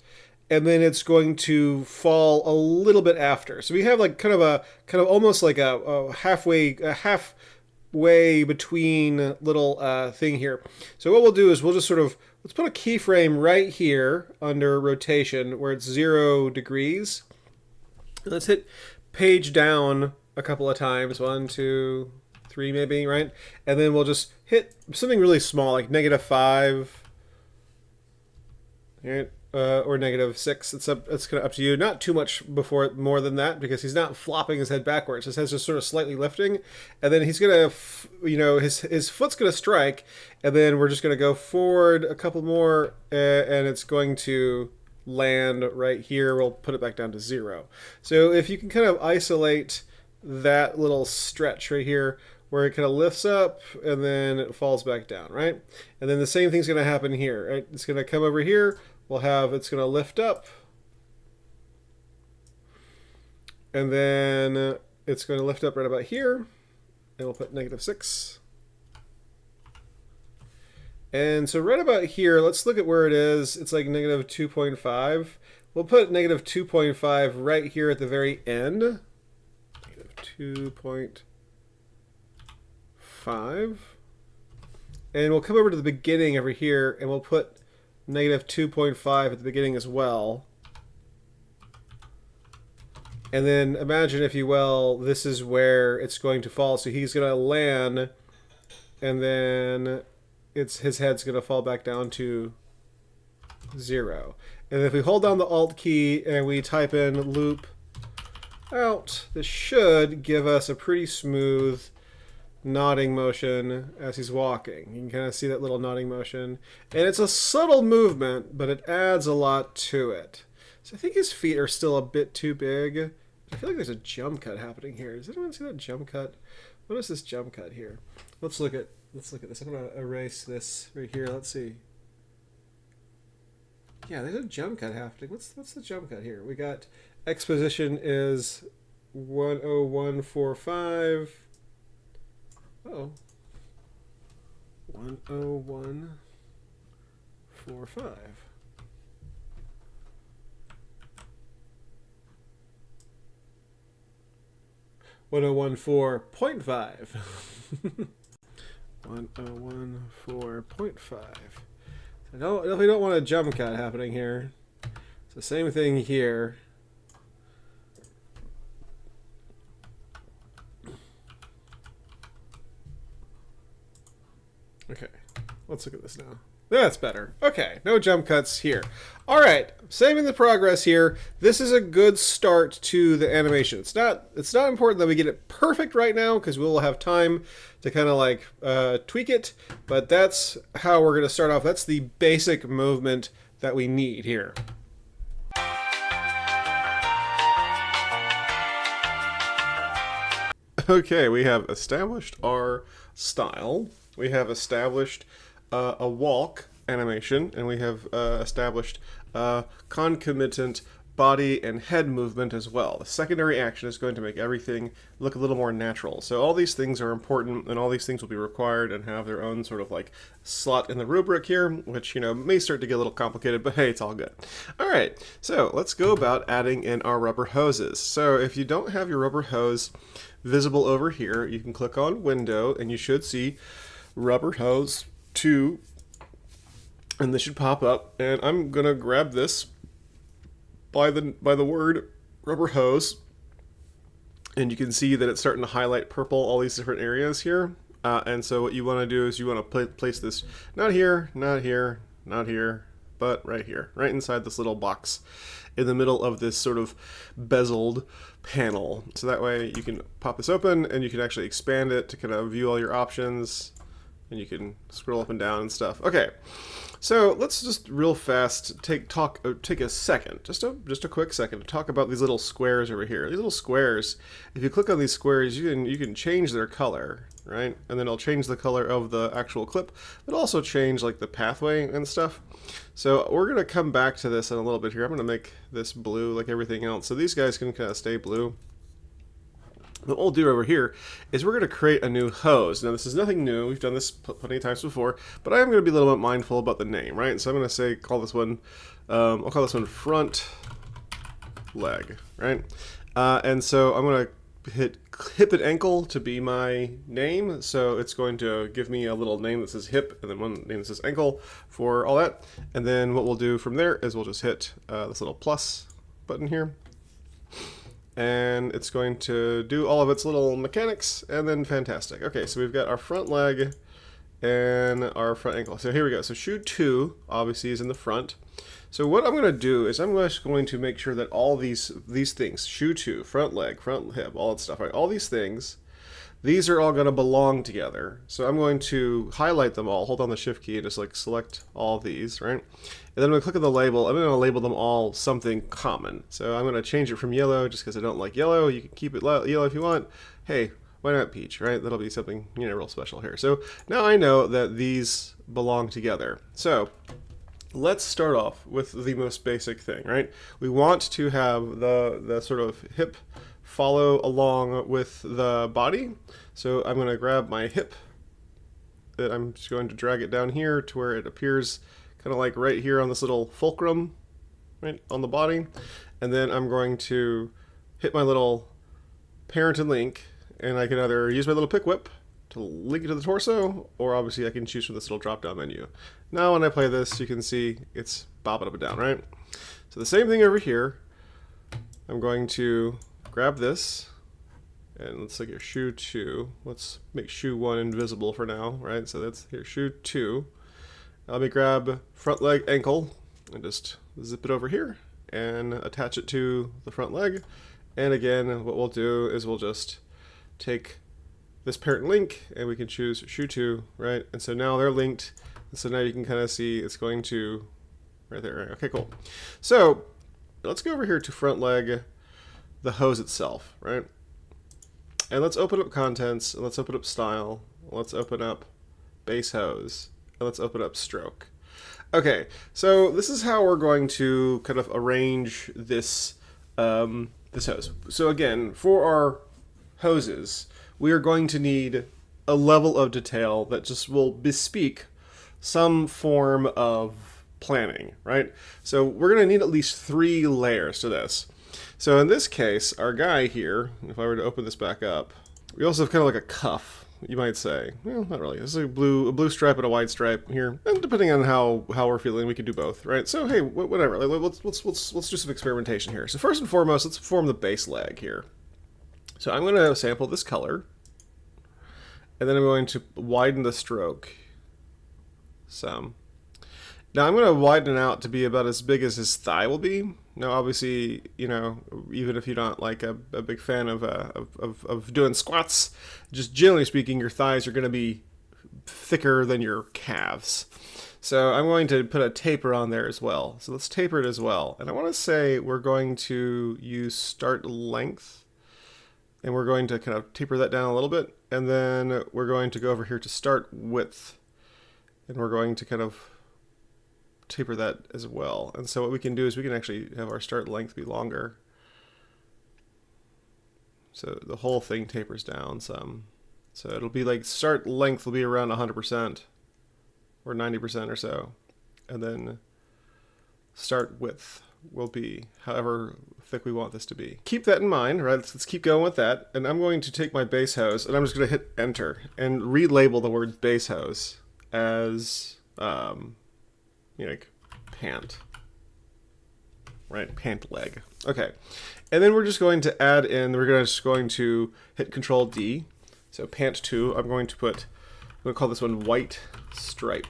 and then it's going to fall a little bit after. So we have like kind of almost like a halfway between little thing here. So what we'll do is we'll just sort of, let's put a keyframe right here under rotation where it's 0 degrees. Let's hit page down a couple of times, 1, 2, 3 maybe, right? And then we'll just hit something really small, like -5, right? Or -6. It's kind of up to you. Not too much more than that, because he's not flopping his head backwards. His head's just sort of slightly lifting, and then he's gonna, you know, his foot's gonna strike, and then we're just gonna go forward a couple more, and it's going to land right here. We'll put it back down to 0. So if you can kind of isolate that little stretch right here, where it kind of lifts up and then it falls back down, right? And then the same thing's going to happen here, right? It's going to come over here. It's going to lift up. And then it's going to lift up right about here. And we'll put -6. And so right about here, let's look at where it is. It's like -2.5. We'll put -2.5 right here at the very end. -2.5. And we'll come over to the beginning over here, and we'll put -2.5 at the beginning as well. And then imagine, if you will, this is where it's going to fall. So he's going to land, and then his head's going to fall back down to 0. And if we hold down the Alt key and we type in loop out, this should give us a pretty smooth nodding motion as he's walking. You can kind of see that little nodding motion. And it's a subtle movement, but it adds a lot to it. So I think his feet are still a bit too big. I feel like there's a jump cut happening here. Does anyone see that jump cut? What is this jump cut here? Let's look at this. I'm gonna erase this right here. Let's see. Yeah, there's a jump cut happening. What's the jump cut here? We got exposition is 10145. Oh. 10145. One oh one 4.5. 1014.5. I definitely don't want a jump cut happening here. It's the same thing here. Okay, let's look at this now. That's better. Okay, no jump cuts here. All right, saving the progress here. This is a good start to the animation. It's not important that we get it perfect right now because we'll have time to kind of like tweak it. But that's how we're going to start off. That's the basic movement that we need here. Okay, we have established our style. We have established a walk animation, and we have established concomitant body and head movement as well. The secondary action is going to make everything look a little more natural. So all these things are important, and all these things will be required and have their own sort of like slot in the rubric here, which, you know, may start to get a little complicated, but hey, it's all good. All right, so let's go about adding in our rubber hoses. So if you don't have your rubber hose visible over here, you can click on Window, and you should see Rubber Hose 2, and this should pop up. And I'm gonna grab this by the word rubber hose, and you can see that it's starting to highlight purple all these different areas here. And so what you want to do is you want to place this not here, not here, not here, but right here, right inside this little box in the middle of this sort of bezeled panel. So that way you can pop this open and you can actually expand it to kind of view all your options, and you can scroll up and down and stuff. Okay, so let's just real fast take a second, just a quick second, to talk about these little squares over here. These little squares, if you click on these squares, you can change their color, right? And then it'll change the color of the actual clip, but also change like the pathway and stuff. So we're gonna come back to this in a little bit here. I'm gonna make this blue like everything else, so these guys can kind of stay blue. What we'll do over here is we're going to create a new hose. Now, this is nothing new. We've done this plenty of times before, but I am going to be a little bit mindful about the name, right? So I'm going to call this one, I'll call this one front leg, right? And so I'm going to hit hip and ankle to be my name. So it's going to give me a little name that says hip and then one name that says ankle for all that. And then what we'll do from there is we'll just hit this little plus button here. And it's going to do all of its little mechanics, and then fantastic. Okay, so we've got our front leg and our front ankle. So here we go. So shoe 2 obviously is in the front. So what I'm going to do is I'm just going to make sure that all these things, shoe 2, front leg, front hip, all that stuff, right? All these things, these are all going to belong together. So I'm going to highlight them all, hold down the shift key, and just like select all of these, right? And then I'm going to click on the label. I'm going to label them all something common. So I'm going to change it from yellow just because I don't like yellow. You can keep it yellow if you want. Hey, why not peach, right? That'll be something, you know, real special here. So now I know that these belong together. So let's start off with the most basic thing, right? We want to have the sort of hip follow along with the body. So I'm going to grab my hip, and I'm just going to drag it down here to where it appears kind of like right here on this little fulcrum, right on the body. And then I'm going to hit my little parent and link, and I can either use my little pick whip to link it to the torso, or obviously I can choose from this little drop down menu. Now when I play this, you can see it's bobbing up and down, right? So the same thing over here. I'm going to grab this, and let's look at shoe 2. Let's make shoe 1 invisible for now, right? So that's here, shoe 2. Let me grab front leg ankle and just zip it over here and attach it to the front leg. And again, what we'll do is we'll just take this parent link and we can choose shoe to, right? And so now they're linked. And so now you can kind of see it's going to right there. Right? Okay, cool. So let's go over here to front leg, the hose itself, right? And let's open up contents, and let's open up style, let's open up base hose, and let's open up stroke. Okay, so this is how we're going to kind of arrange this this hose. So again, for our hoses, we are going to need a level of detail that just will bespeak some form of planning, right? So we're going to need at least 3 layers to this. So in this case, our guy here, if I were to open this back up, we also have kind of like a cuff, you might say. Well, not really. This is a blue stripe and a white stripe here. And depending on how we're feeling, we could do both, right? So hey, whatever. Let's do some experimentation here. So first and foremost, let's form the base leg here. So I'm going to sample this color, and then I'm going to widen the stroke some. Now I'm going to widen it out to be about as big as his thigh will be. Now, obviously, you know, even if you're not like a big fan of doing squats, just generally speaking, your thighs are going to be thicker than your calves. So I'm going to put a taper on there as well. So let's taper it as well. And I want to say we're going to use start length, and we're going to kind of taper that down a little bit. And then we're going to go over here to start width, and we're going to kind of taper that as well. And so what we can do is we can actually have our start length be longer. So the whole thing tapers down some. So it'll be like start length will be around 100% or 90% or so. And then start width will be however thick we want this to be. Keep that in mind, right? Let's keep going with that. And I'm going to take my base hose and I'm just going to hit enter and relabel the word base hose as you know, like pant, right? Pant leg. Okay, and then we're just going to add in. We're just going to hit Control D. So pant 2. I'm going to call this one white stripe.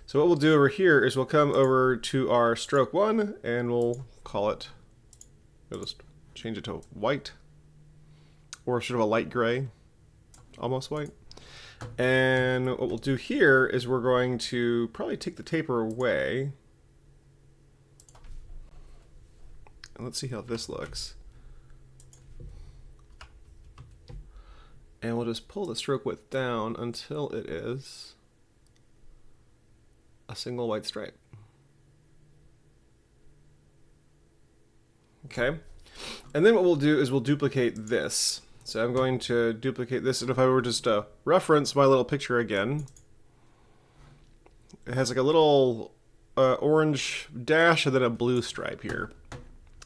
So what we'll do over here is we'll come over to our stroke 1 and we'll call it. We'll just change it to white, or sort of a light gray, almost white. And what we'll do here is we're going to probably take the taper away. And let's see how this looks. And we'll just pull the stroke width down until it is a single white stripe. Okay. And then what we'll do is we'll duplicate this. So I'm going to duplicate this, and if I were just to reference my little picture again, it has like a little orange dash and then a blue stripe here.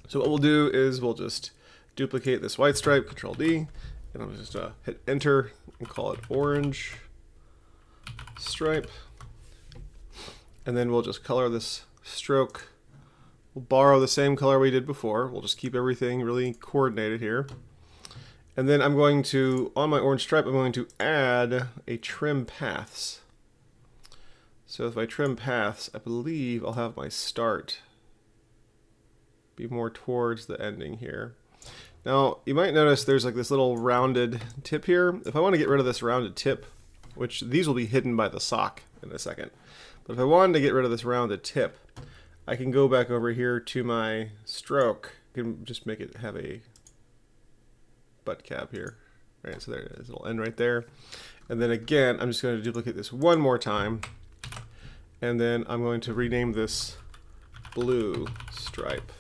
So what we'll do is we'll just duplicate this white stripe, Control D, and I'm just hit enter and call it orange stripe. And then we'll just color this stroke. We'll borrow the same color we did before. We'll just keep everything really coordinated here. And then I'm going to, on my orange stripe, I'm going to add a trim paths. So if I trim paths, I believe I'll have my start be more towards the ending here. Now, you might notice there's like this little rounded tip here. If I want to get rid of this rounded tip, which these will be hidden by the sock in a second, but if I wanted to get rid of this rounded tip, I can go back over here to my stroke. I can just make it have a butt cap here, right? So there it is. It'll end right there. And then again, I'm just going to duplicate this one more time, and then I'm going to rename this blue stripe.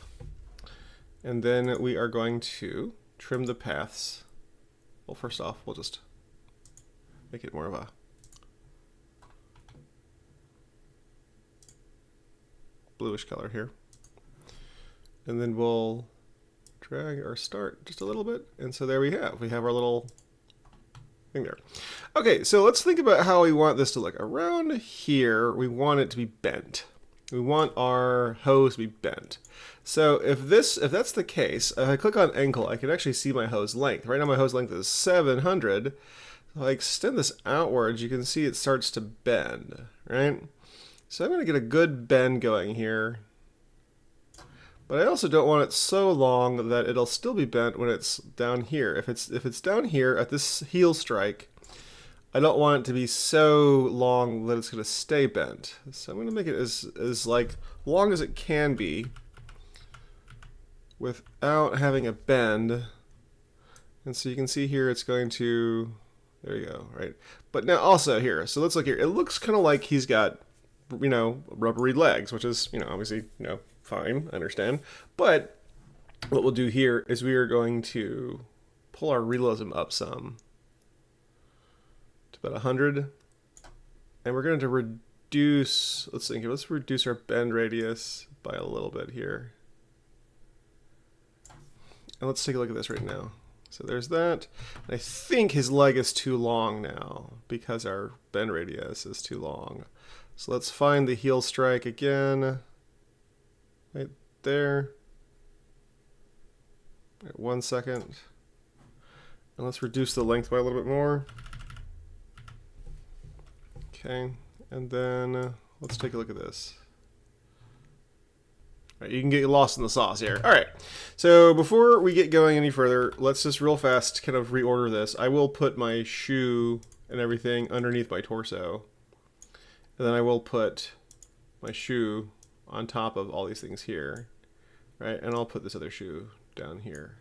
And then we are going to trim the paths. Well, first off, we'll just make it more of a bluish color here. And then we'll drag our start just a little bit, and so there we have our little thing there. Okay, so let's think about how we want this to look. Around here, we want it to be bent. We want our hose to be bent. So if that's the case, if I click on ankle, I can actually see my hose length. Right now my hose length is 700. If I extend this outwards, you can see it starts to bend, right? So I'm going to get a good bend going here. But I also don't want it so long that it'll still be bent when it's down here. If it's down here at this heel strike, I don't want it to be so long that it's going to stay bent. So I'm going to make it as like long as it can be without having a bend. And so you can see here it's going to, there you go, right? But now also here, so let's look here. It looks kind of like he's got, you know, rubbery legs, which is, you know, obviously, you know, fine, I understand. But what we'll do here is we are going to pull our realism up some to about 100. And we're going to reduce, let's reduce our bend radius by a little bit here. And let's take a look at this right now. So there's that. And I think his leg is too long now because our bend radius is too long. So let's find the heel strike again. Right there. Right, 1 second. And let's reduce the length by a little bit more. Okay. And then let's take a look at this. Right, you can get lost in the sauce here. All right, so before we get going any further, let's just real fast kind of reorder this. I will put my shoe and everything underneath my torso. And then I will put my shoe on top of all these things here, right? And I'll put this other shoe down here,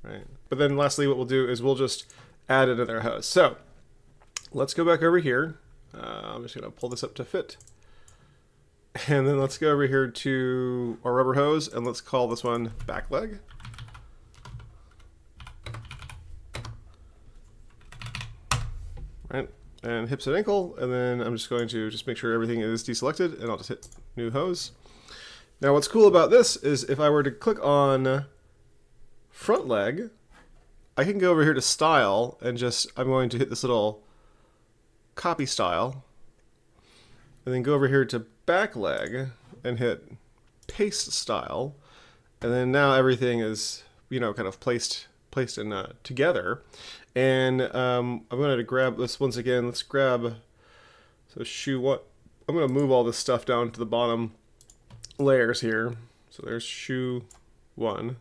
right? But then lastly, what we'll do is we'll just add another hose. So let's go back over here. I'm just gonna pull this up to fit. And then let's go over here to our rubber hose and let's call this one back leg. Right, and hips and ankle, and then I'm just going to just make sure everything is deselected and I'll just hit new hose. Now what's cool about this is if I were to click on front leg, I can go over here to style and just, I'm going to hit this little copy style and then go over here to back leg and hit paste style, and then now everything is, you know, kind of placed in together. And I'm going to grab this once again. Let's grab, so shoe one. I'm going to move all this stuff down to the bottom layers here. So there's shoe one,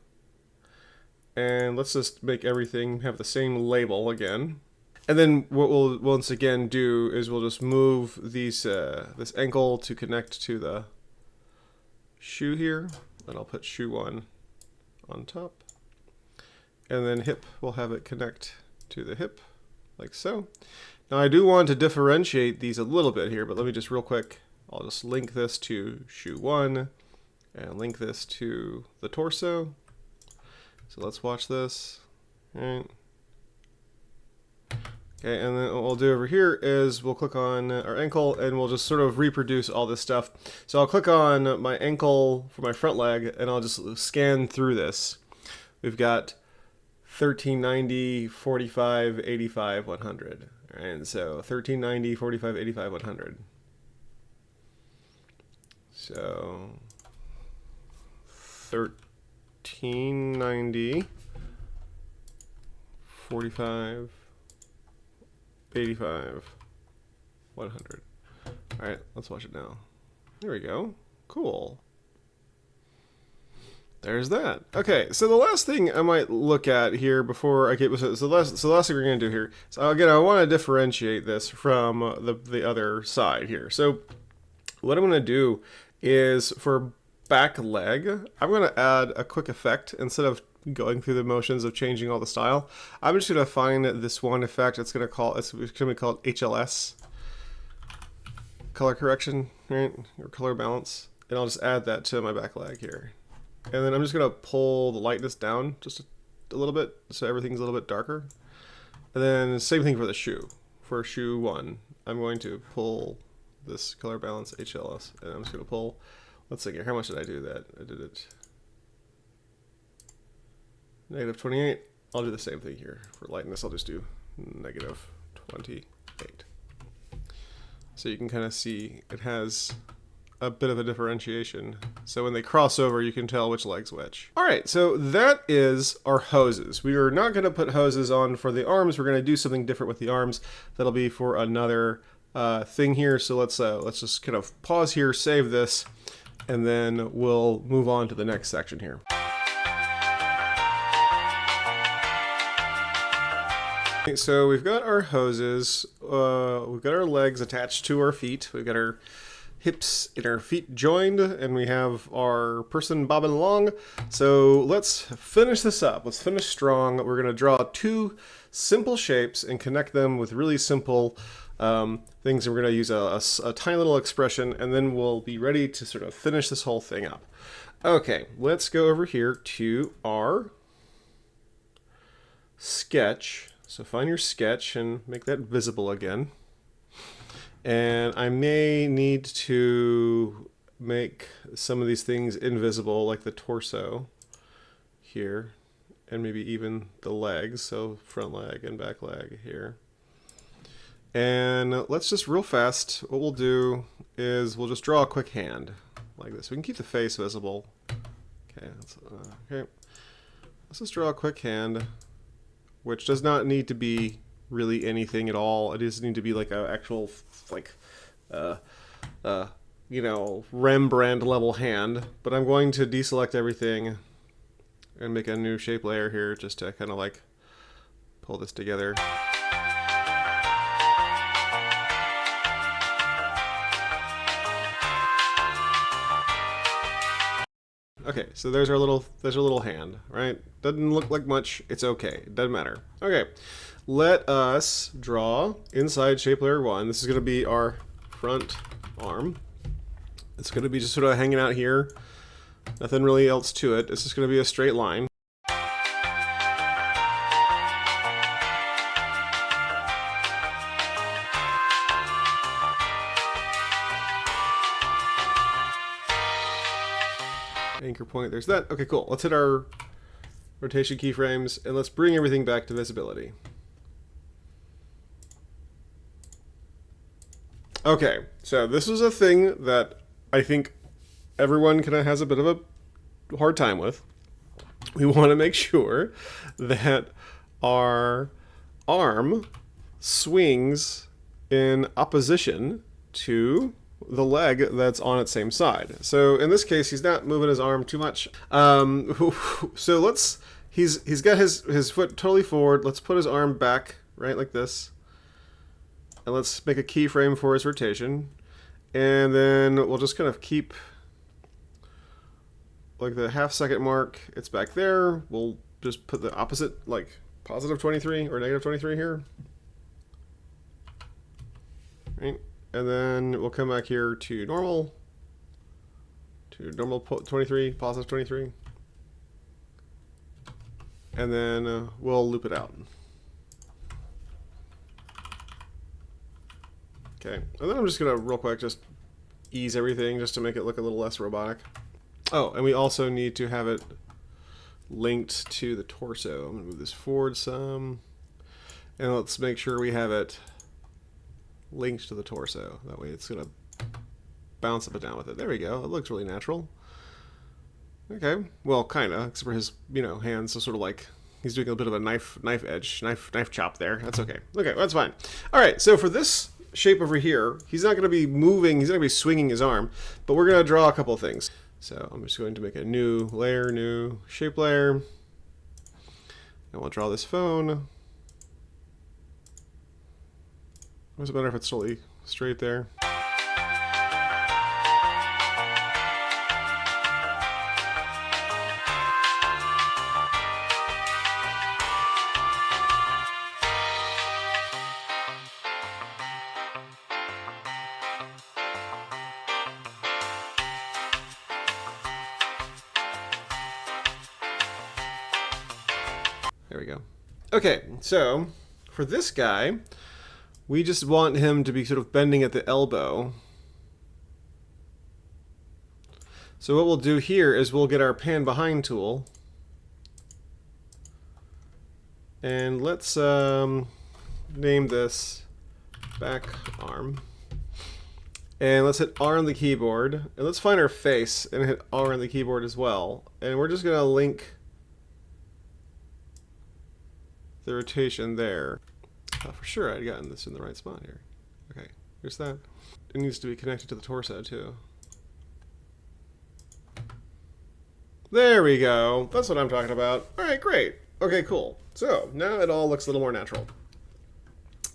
and let's just make everything have the same label again. And then what we'll once again do is we'll just move these this ankle to connect to the shoe here. And I'll put shoe one on top. And then hip, we'll have it connect to the hip, like so. Now I do want to differentiate these a little bit here, but let me just real quick, I'll just link this to shoe one and link this to the torso. So let's watch this. All right. Okay, and then what we'll do over here is we'll click on our ankle and we'll just sort of reproduce all this stuff. So I'll click on my ankle for my front leg and I'll just scan through this. We've got 1390, 45, 85, 100. And so 1390, 45, 85, 100. So 1390, 45, 85, 100. All right, let's watch it now. There we go. Cool. There's that. Okay, so the last thing I might look at here before I get so the last thing we're going to do here. So again, I want to differentiate this from the other side here. So what I'm going to do is for back leg, I'm going to add a quick effect instead of going through the motions of changing all the style. I'm just going to find this one effect. It's going to be called HLS, color correction, right, or color balance, and I'll just add that to my back leg here. And then I'm just going to pull the lightness down just a little bit so everything's a little bit darker. And then same thing for the shoe. For shoe one, I'm going to pull this color balance HLS, and I'm just going to pull, let's see here, how much did I do that? I did it -28. I'll do the same thing here. For lightness, I'll just do -28. So you can kind of see it has a bit of a differentiation. So when they cross over, you can tell which leg's which. All right, so that is our hoses. We are not going to put hoses on for the arms. We're going to do something different with the arms. That'll be for another thing here. So let's just kind of pause here, save this, and then we'll move on to the next section here. So we've got our hoses, we've got our legs attached to our feet, we've got our hips and our feet joined, and we have our person bobbing along. So let's finish this up. Let's finish strong. We're going to draw 2 simple shapes and connect them with really simple things. And we're going to use a tiny little expression, and then we'll be ready to sort of finish this whole thing up. Okay, let's go over here to our sketch. So find your sketch and make that visible again. And I may need to make some of these things invisible, like the torso here, and maybe even the legs, so front leg and back leg here. And let's just real fast, what we'll do is we'll just draw a quick hand like this. We can keep the face visible. Okay, okay. Let's just draw a quick hand, which does not need to be really anything at all. It doesn't need to be like an actual, like, you know, Rembrandt level hand. But I'm going to deselect everything and make a new shape layer here just to kind of like pull this together. Okay, so there's our little hand, right? Doesn't look like much. It's okay. It doesn't matter. Okay, let us draw inside shape layer 1. This is going to be our front arm. It's going to be just sort of hanging out here. Nothing really else to it. It's just going to be a straight line. Anchor point, there's that. Okay, cool. Let's hit our rotation keyframes and let's bring everything back to visibility. Okay, so this is a thing that I think everyone kind of has a bit of a hard time with. We want to make sure that our arm swings in opposition to the leg that's on its same side. So in this case, he's not moving his arm too much. So he's got his foot totally forward. Let's put his arm back, right, like this. And let's make a keyframe for his rotation. And then we'll just kind of keep like the half-second mark. It's back there. We'll just put the opposite, like positive 23 or negative 23 here. Right. And then we'll come back here to normal 23, positive 23. And then we'll loop it out. Okay, and then I'm just gonna real quick just ease everything just to make it look a little less robotic. Oh, and we also need to have it linked to the torso. I'm gonna move this forward some. And let's make sure we have it linked to the torso. That way it's gonna bounce up and down with it. There we go. It looks really natural. Okay, well, kinda, except for his, you know, hands. So sort of like he's doing a bit of a knife chop there. That's okay. Okay, that's fine. All right, so for this shape over here, he's not gonna be moving. He's not gonna be swinging his arm, but we're gonna draw a couple of things. So I'm just going to make a new layer, new shape layer, and we'll draw this phone. What's it better if it's totally straight there? There we go. Okay, so for this guy, we just want him to be sort of bending at the elbow. So what we'll do here is we'll get our pan behind tool. And let's name this back arm. And let's hit R on the keyboard. And let's find our face and hit R on the keyboard as well. And we're just going to link the rotation there. For sure I'd gotten this in the right spot here. Okay, here's that. It needs to be connected to the torso too. There we go. That's what I'm talking about. All right, great. Okay, cool. So now it all looks a little more natural.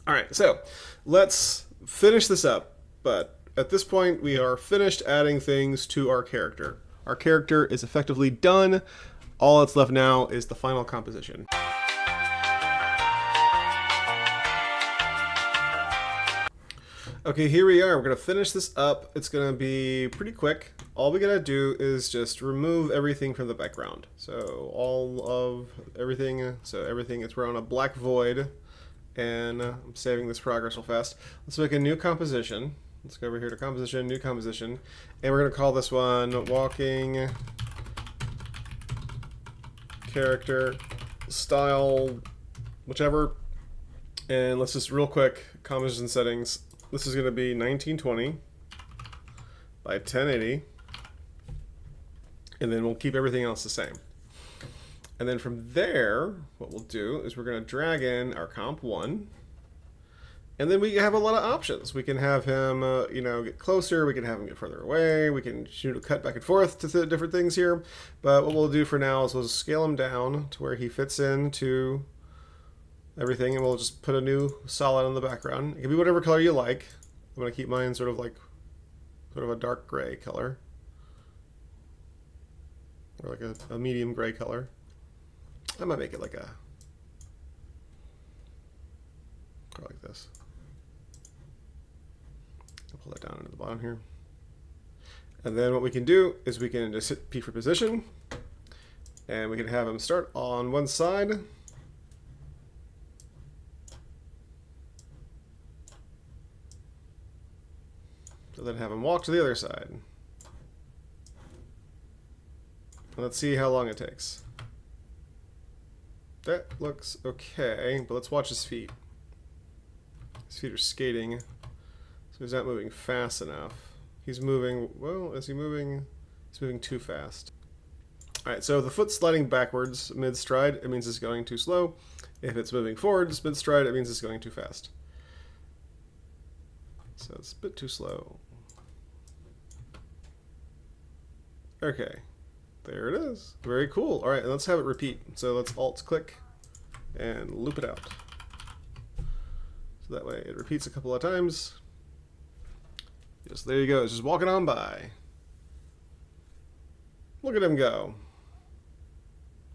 All right, so let's finish this up. But at this point, we are finished adding things to our character. Our character is effectively done. All that's left now is the final composition. Okay, here we are. We're going to finish this up. It's going to be pretty quick. All we got to do is just remove everything from the background. So all of everything, we're on a black void. And I'm saving this progress real fast. Let's make a new composition. Let's go over here to composition, new composition. And we're going to call this one walking character style, whichever. And let's just real quick, composition settings. This is going to be 1920 by 1080. And then we'll keep everything else the same. And then from there, what we'll do is we're going to drag in our comp 1. And then we have a lot of options. We can have him, get closer. We can have him get further away. We can shoot a cut back and forth to different things here. But what we'll do for now is we'll scale him down to where he fits into everything, and we'll just put a new solid on the background. It can be whatever color you like. I'm going to keep mine sort of a dark gray color, or like a medium gray color. I might make it like this. I'll pull that down into the bottom here. And then what we can do is we can just hit P for position, and we can have him start on one side. So then have him walk to the other side. And let's see how long it takes. That looks okay, but let's watch his feet. His feet are skating, so he's not moving fast enough. He's moving, well, is he moving? He's moving too fast. All right, so the foot sliding backwards mid-stride, it means it's going too slow. If it's moving forwards mid-stride, it means it's going too fast. So it's a bit too slow. Okay, there it is. Very cool. All right, let's have it repeat. So let's Alt-click and loop it out. So that way it repeats a couple of times. Yes, there you go. It's just walking on by. Look at him go.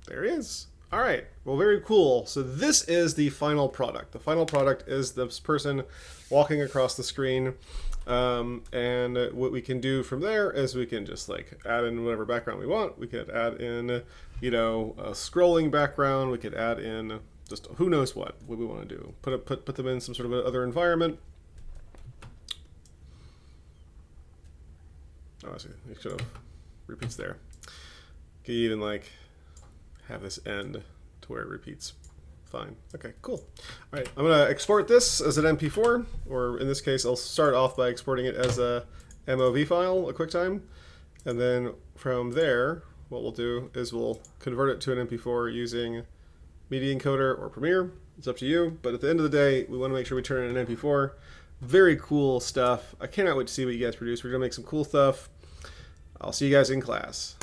There he is. All right. Well, very cool. So this is the final product. The final product is this person walking across the screen. And what we can do from there is we can just like add in whatever background we want. We could add in, a scrolling background. We could add in just who knows what we want to do. Put them in some sort of other environment. Oh, I see. It sort of repeats there. You can even like have this end to where it repeats. Fine. Okay, cool. All right, I'm going to export this as an MP4, or in this case, I'll start off by exporting it as a MOV file, a QuickTime. And then from there, what we'll do is we'll convert it to an MP4 using Media Encoder or Premiere. It's up to you, but at the end of the day, we want to make sure we turn in an MP4. Very cool stuff. I cannot wait to see what you guys produce. We're going to make some cool stuff. I'll see you guys in class.